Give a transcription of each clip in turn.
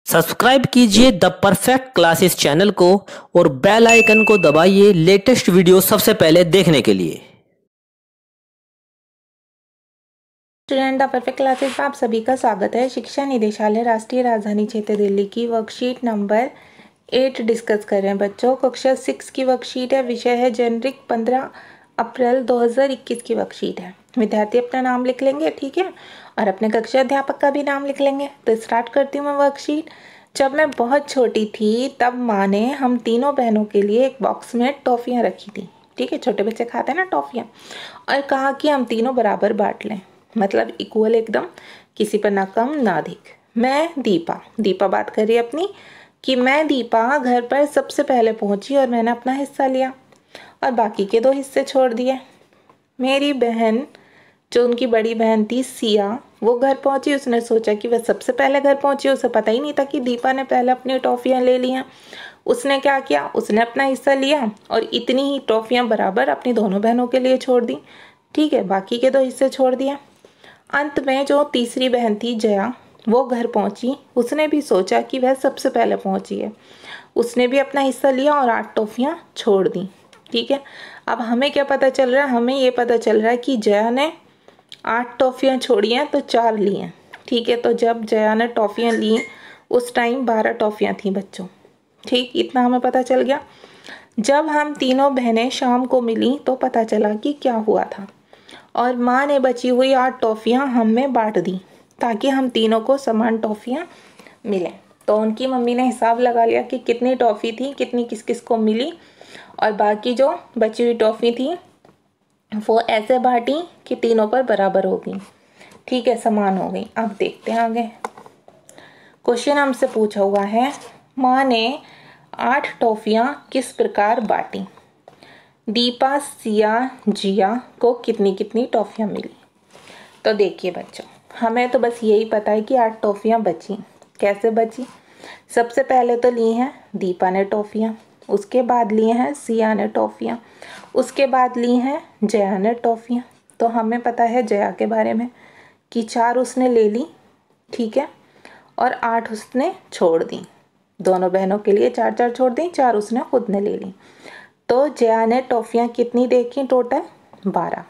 Subscribe कीजिए the perfect classes channel को और बेल आइकन को दबाइए लेटेस्ट वीडियो सबसे पहले देखने के लिए। स्टूडेंट द परफेक्ट क्लासेस में आप सभी का स्वागत है। शिक्षा निदेशालय राष्ट्रीय राजधानी क्षेत्र दिल्ली की वर्कशीट नंबर 8 डिस्कस कर रहे हैं बच्चों। कक्षा 6 की वर्कशीट है, विषय है जेनरिक, 15 अप्रैल 2021 की वर्कशीट है। विद्यार्थी अपना नाम लिख लेंगे, ठीक है, और अपने कक्षा अध्यापक का भी नाम लिख लेंगे। तो स्टार्ट करती हूँ मैं वर्कशीट। जब मैं बहुत छोटी थी तब माँ ने हम तीनों बहनों के लिए एक बॉक्स में टॉफ़ियाँ रखी थी, ठीक है, छोटे बच्चे खाते हैं ना टॉफ़ियाँ, और कहा कि हम तीनों बराबर बांट लें, मतलब इक्वल एकदम, किसी पर ना कम ना अधिक। मैं दीपा बात कर रही है अपनी कि मैं दीपा घर पर सबसे पहले पहुंची और मैंने अपना हिस्सा लिया और बाकी के 2 हिस्से छोड़ दिए। मेरी बहन, जो उनकी बड़ी बहन थी सिया, वो घर पहुंची। उसने सोचा कि वह सबसे पहले घर पहुंची, उसे पता ही नहीं था कि दीपा ने पहले अपनी टॉफ़ियाँ ले लिया। उसने क्या किया, उसने अपना हिस्सा लिया और इतनी ही टॉफ़ियाँ बराबर अपनी दोनों बहनों के लिए छोड़ दी, ठीक है, बाकी के 2 हिस्से छोड़ दिए। अंत में जो तीसरी बहन थी जया, वो घर पहुंची। उसने भी सोचा कि वह सबसे पहले पहुंची है, उसने भी अपना हिस्सा लिया और 8 टॉफ़ियाँ छोड़ दी, ठीक है। अब हमें क्या पता चल रहा है, हमें ये पता चल रहा है कि जया ने 8 टॉफ़ियाँ छोड़ी हैं तो 4 ली हैं, ठीक है। तो जब जया ने टॉफ़ियाँ ली उस टाइम 12 टॉफ़ियाँ थी बच्चों, ठीक, इतना हमें पता चल गया। जब हम तीनों बहनें शाम को मिली तो पता चला कि क्या हुआ था, और माँ ने बची हुई 8 टॉफ़ियाँ हम में बांट दी ताकि हम तीनों को समान टॉफ़ियाँ मिलें। तो उनकी मम्मी ने हिसाब लगा लिया कि कितनी टॉफ़ी थी, कितनी किस किस को मिली, और बाकी जो बची हुई टॉफ़ी थी वो ऐसे बांटी कि तीनों पर बराबर हो गई, ठीक है, समान हो गई। अब देखते हैं आगे। क्वेश्चन हमसे पूछा हुआ है, माँ ने 8 टॉफ़ियाँ किस प्रकार बांटी। दीपा, सिया, जिया को कितनी कितनी टॉफ़ियाँ मिली। तो देखिए बच्चों, हमें तो बस यही पता है कि 8 टॉफ़ियाँ बची। कैसे बची? सबसे पहले तो ली हैं दीपा ने टॉफ़ियाँ, उसके बाद लिए हैं सिया ने टॉफ़ियाँ, उसके बाद ली हैं जया ने टॉफ़ियाँ। तो हमें पता है जया के बारे में कि 4 उसने ले ली, ठीक है, और 8 उसने छोड़ दी। दोनों बहनों के लिए 4 छोड़ दी, 4 उसने खुद ने ले ली। तो जया ने टॉफ़ियाँ कितनी देखी टोटल? 12,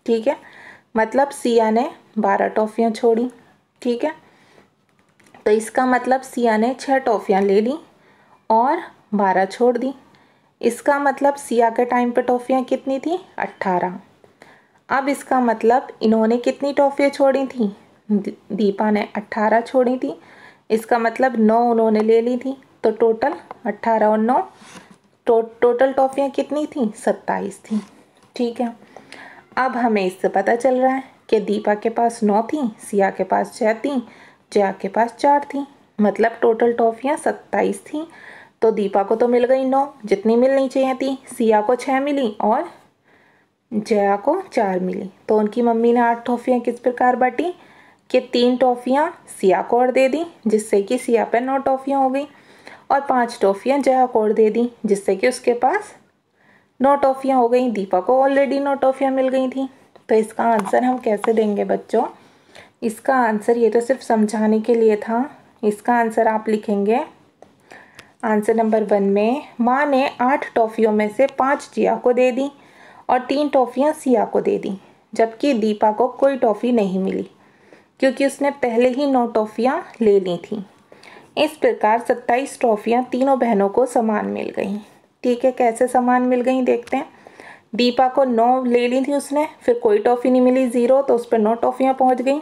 ठीक है, मतलब सिया ने 12 टॉफ़ियाँ छोड़ी, ठीक है। तो इसका मतलब सिया ने 6 टॉफ़ियाँ ले ली और 12 छोड़ दी। इसका मतलब सिया के टाइम पे टॉफ़ियाँ कितनी थी? 18। अब इसका मतलब इन्होंने कितनी टॉफ़ियाँ छोड़ी थी? दीपा ने 18 छोड़ी थी। इसका मतलब 9 उन्होंने ले ली थी। तो टोटल 18 और 9, टोटल टॉफ़ियाँ कितनी थी? 27 थी, ठीक है। अब हमें इससे पता चल रहा है कि दीपा के पास 9 थी, सिया के पास 6 थी, जया के पास 4 थी, मतलब टोटल टॉफ़ियाँ 27 थी। तो दीपा को तो मिल गई 9, जितनी मिलनी चाहिए थी। सिया को 6 मिली और जया को 4 मिली। तो उनकी मम्मी ने 8 टॉफ़ियाँ किस प्रकार बांटी कि 3 टॉफ़ियाँ सिया को और दे दी, जिससे कि सिया पर 9 टॉफ़ियाँ हो गई, और 5 टॉफ़ियाँ जया को और दे दी, जिससे कि उसके पास 9 टॉफ़ियाँ हो गई। दीपा को ऑलरेडी 9 टॉफ़ियाँ मिल गई थी। तो इसका आंसर हम कैसे देंगे बच्चों? इसका आंसर, ये तो सिर्फ समझाने के लिए था, इसका आंसर आप लिखेंगे आंसर नंबर 1 में, माँ ने 8 टॉफ़ियों में से 5 जिया को दे दी और 3 टॉफ़ियाँ सिया को दे दी, जबकि दीपा को कोई टॉफ़ी नहीं मिली क्योंकि उसने पहले ही 9 टॉफ़ियाँ ले ली थी। इस प्रकार 27 टॉफ़ियाँ तीनों बहनों को समान मिल गई, ठीक है। कैसे समान मिल गई देखते हैं। दीपा को 9 ले ली थी उसने, फिर कोई टॉफ़ी नहीं मिली, 0, तो उस पर 9 टॉफ़ियाँ पहुँच गई।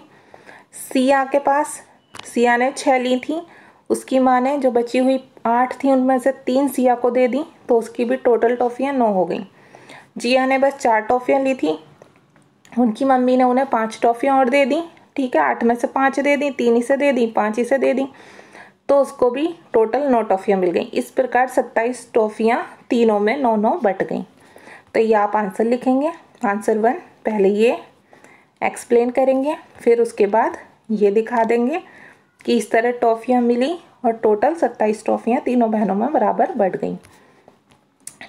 सिया के पास, सिया ने 6 ली थी, उसकी माँ ने जो बची हुई 8 थी उनमें से 3 सिया को दे दी, तो उसकी भी टोटल टॉफ़ियाँ 9 हो गई। जिया ने बस 4 टॉफ़ियाँ ली थी, उनकी मम्मी ने उन्हें 5 टॉफ़ियाँ और दे दी, ठीक है, 8 में से 5 दे दी, 3 इसे दे दी, 5 इसे दे दी, तो उसको भी टोटल 9 टॉफ़ियाँ मिल गई। इस प्रकार 27 टॉफ़ियाँ तीनों में 9-9 बट गई। तो ये आप आंसर लिखेंगे, आंसर 1। पहले ये एक्सप्लेन करेंगे, फिर उसके बाद ये दिखा देंगे कि इस तरह टॉफ़ियाँ मिली और टोटल 27 टॉफ़ियाँ तीनों बहनों में बराबर बढ़ गई,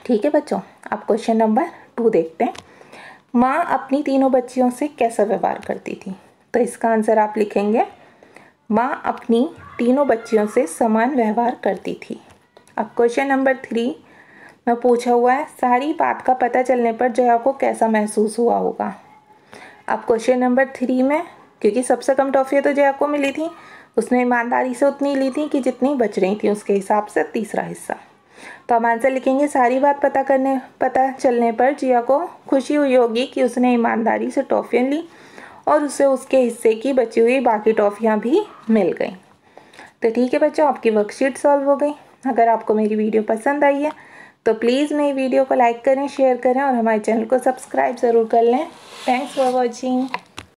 ठीक है बच्चों। अब क्वेश्चन नंबर 2 देखते हैं। माँ अपनी तीनों बच्चियों से कैसा व्यवहार करती थी। तो इसका आंसर आप लिखेंगे, माँ अपनी तीनों बच्चियों से समान व्यवहार करती थी। अब क्वेश्चन नंबर 3 में पूछा हुआ है, सारी बात का पता चलने पर जया को कैसा महसूस हुआ होगा। अब क्वेश्चन नंबर 3 में, क्योंकि सबसे कम टॉफ़ियाँ तो जया को मिली थी, उसने ईमानदारी से उतनी ली थी कि जितनी बच रही थी, उसके हिसाब से तीसरा हिस्सा। तो हम आंसर लिखेंगे, सारी बात पता चलने पर जिया को खुशी हुई होगी कि उसने ईमानदारी से टॉफ़ियाँ ली और उसे उसके हिस्से की बची हुई बाकी टॉफ़ियाँ भी मिल गई। तो ठीक है बच्चों, आपकी वर्कशीट सॉल्व हो गई। अगर आपको मेरी वीडियो पसंद आई है तो प्लीज़ मेरी वीडियो को लाइक करें, शेयर करें और हमारे चैनल को सब्सक्राइब ज़रूर कर लें। Thanks for watching.